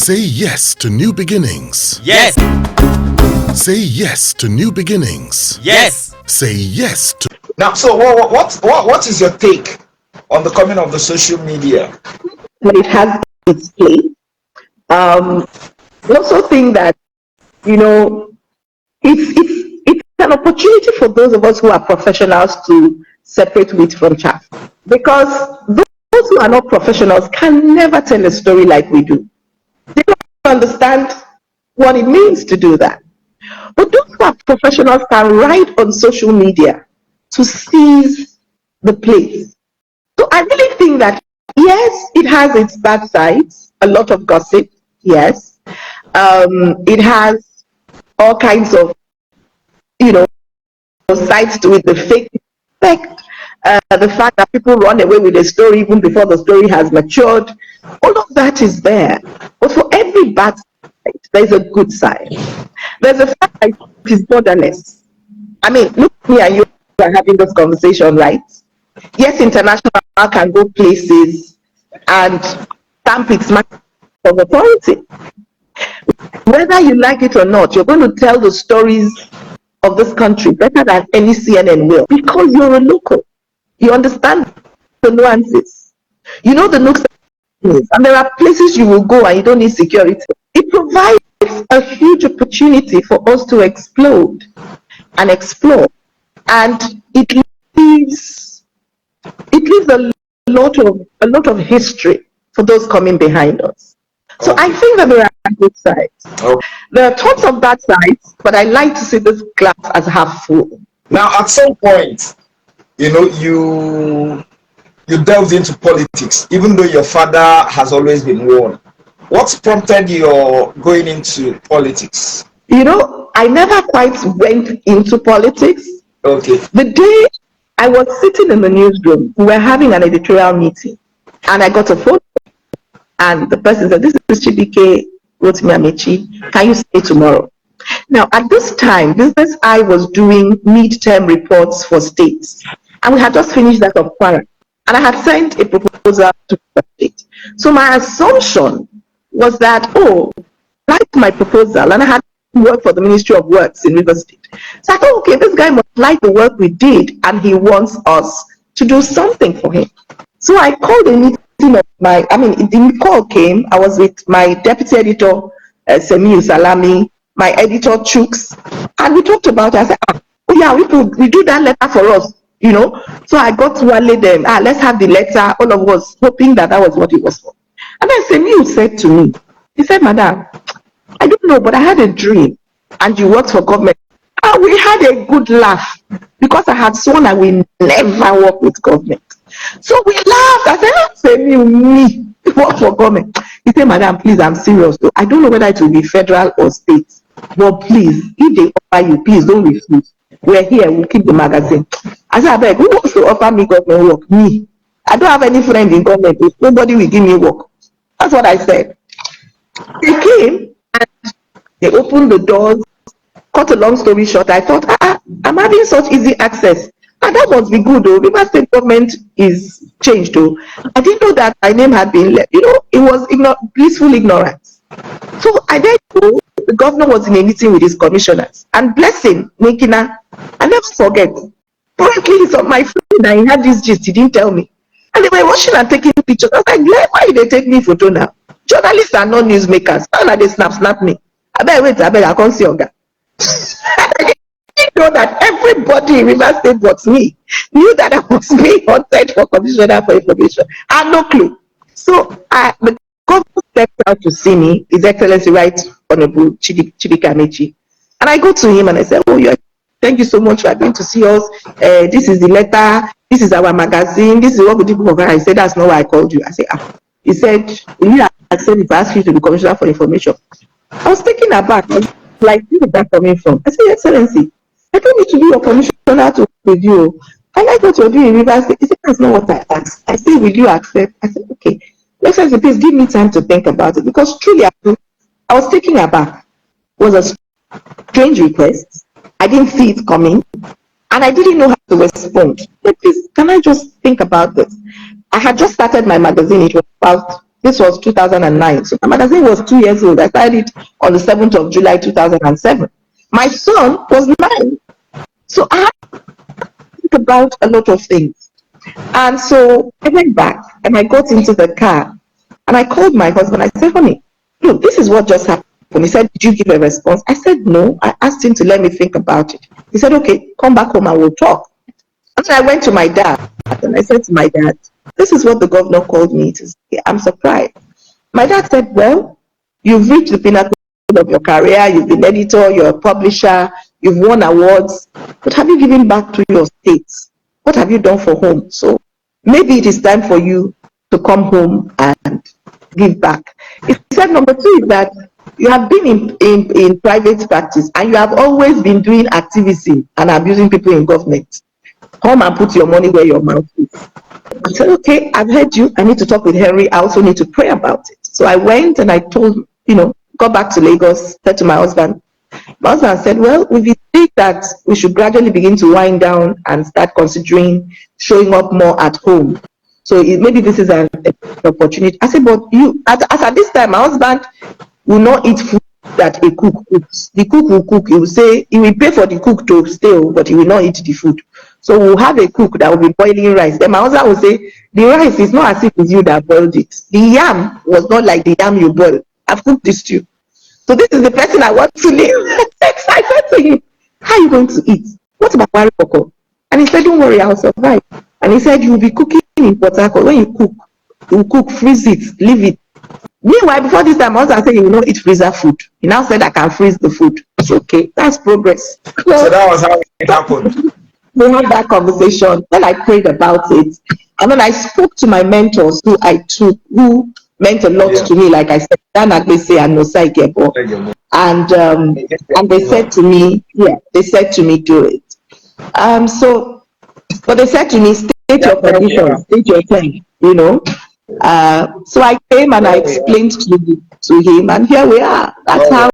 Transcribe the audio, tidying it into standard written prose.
Say yes to new beginnings. Yes. Say yes to new beginnings. Yes. Say yes to... Now, so what is your take on the coming of the social media? But it has its place. I also think that, it's an opportunity for those of us who are professionals to separate wheat from chaff. Because those who are not professionals can never tell a story like we do. They don't understand what it means to do that. But those who are professionals can write on social media to seize the place. So I really think that, yes, it has its bad sides, a lot of gossip, yes. It has all kinds of, sides to it, the fake effect, the fact that people run away with a story even before the story has matured. All of that is there. But for every bad side, there's a good side. There's a fact that it is borderless. I mean, look, me and you are having this conversation, right? Yes, international can go places and stamp its mark of authority. Whether you like it or not, you're going to tell the stories of this country better than any CNN will, because you're a local. You understand the nuances. You know the nooks and there are places you will go and you don't need security. It provides a huge opportunity for us to explode and explore, and it leaves a lot of history for those coming behind us. So I think that there are good sides. Okay. There are tons of bad sides, but I like to see this glass as half full. Now, at some point, you delved into politics, even though your father has always been one. What prompted your going into politics? I never quite went into politics. Okay. The day I was sitting in the newsroom, we were having an editorial meeting, and I got a phone, and the person said, "This is Chibike Rotimi Amechi. Can you stay tomorrow?" Now, at this time, Business Eye was doing midterm reports for states, and we had just finished that of Kwara, and I had sent a proposal to the state. So my assumption was that, like my proposal, and I had worked for the Ministry of Works in River State. So I thought, okay, this guy must like the work we did, and he wants us to do something for him. So I called a meeting of the call came, I was with my deputy editor, Semiu Salami, my editor, Chooks, and we talked about it. I said, we do that letter for us, So I got to Wale them, let's have the letter, all of us, hoping that was what it was for. And then Semiu said to me, he said, "Madam, I don't know, but I had a dream, and you worked for government." And we had a good laugh, because I had sworn I will never work with government. So we laughed. I said, me work for government. He said, "Madam, please, I'm serious though. I don't know whether it will be federal or state, but please, if they offer you, please don't refuse. We're here, we'll keep the magazine." I said, "I beg, who wants to offer me government work?" Me. I don't have any friend in government. Nobody will give me work. That's what I said. They came and they opened the doors. Cut a long story short, I thought, I'm having such easy access. And that must be good, though. River State government is changed, though. I didn't know that my name had been left. It was blissful ignorance. So I then go, the governor was in a meeting with his commissioners. And bless him, Nikina, I never forget. Frankly, he's on my phone and he had this gist, he didn't tell me. And they were watching and taking pictures. I was like, why did they take me photo now? Journalists are not newsmakers. How are they snap me? I can't see Oga. I didn't know that everybody in River State but me knew that I was being wanted for commissioner for information. I had no clue. So the governor stepped out to see me, His Excellency Right Honorable Chibike Amechi. And I go to him and I said, thank you so much for going to see us. This is the letter. This is our magazine. This is what we did for. I said, that's not why I called you. I said, He said, will you accept if I ask you to be commissioner for information? I was taken aback. I was like, where is that coming from? I said, Your Excellency, I don't need to be your commissioner to with you. I like what you're doing in River State. He said, that's not what I asked. I said, will you accept? I said, okay. Your Excellency, please give me time to think about it. Because truly, I was taken aback. It was a strange request. I didn't see it coming. And I didn't know how to respond. But please, can I just think about this? I had just started my magazine. It was about This was 2009. So my magazine was 2 years old. I started it on the 7th of July 2007. My son was 9. So I had to think about a lot of things. And so I went back and I got into the car and I called my husband. I said, honey, look, this is what just happened. He said, did you give a response? I said, no. I asked him to let me think about it. He said, okay, come back home and we'll talk. And then I went to my dad and I said to my dad, this is what the governor called me to say. I'm surprised. My dad said, well, you've reached the pinnacle of your career. You've been editor, you're a publisher, you've won awards. But have you given back to your state? What have you done for home? So maybe it is time for you to come home and give back. He said, number 2 is that you have been in private practice and you have always been doing activism and abusing people in government. Come and put your money where your mouth is. I said, okay, I've heard you. I need to talk with Henry. I also need to pray about it. So I went and I told, got back to Lagos, said to my husband. My husband said, well, we think that we should gradually begin to wind down and start considering showing up more at home. So maybe this is an opportunity. I said, but as at this time, my husband will not eat food that a cook cooks. The cook will cook. He will say, he will pay for the cook to stay, but he will not eat the food. So we'll have a cook that will be boiling rice. Then my husband will say, the rice is not as if it's you that boiled it. The yam was not like the yam you boiled. I've cooked this stew. So this is the person I want to live. I said to him, how are you going to eat? What about Wari Koko? And he said, don't worry, I'll survive. And he said, you'll be cooking in Port Harcourt. When you cook, freeze it, leave it. Meanwhile, before this time, my husband said he will not eat freezer food. He now said I can freeze the food. It's okay. That's progress. So that was how it happened. We had that conversation. Then I prayed about it. And then I spoke to my mentors who meant a lot to me. Like I said, Dan Agbese and Nosai Gebo. And they said to me, do it. But they said to me, state your condition, state your thing, So I came and I explained to him, and here we are. That's how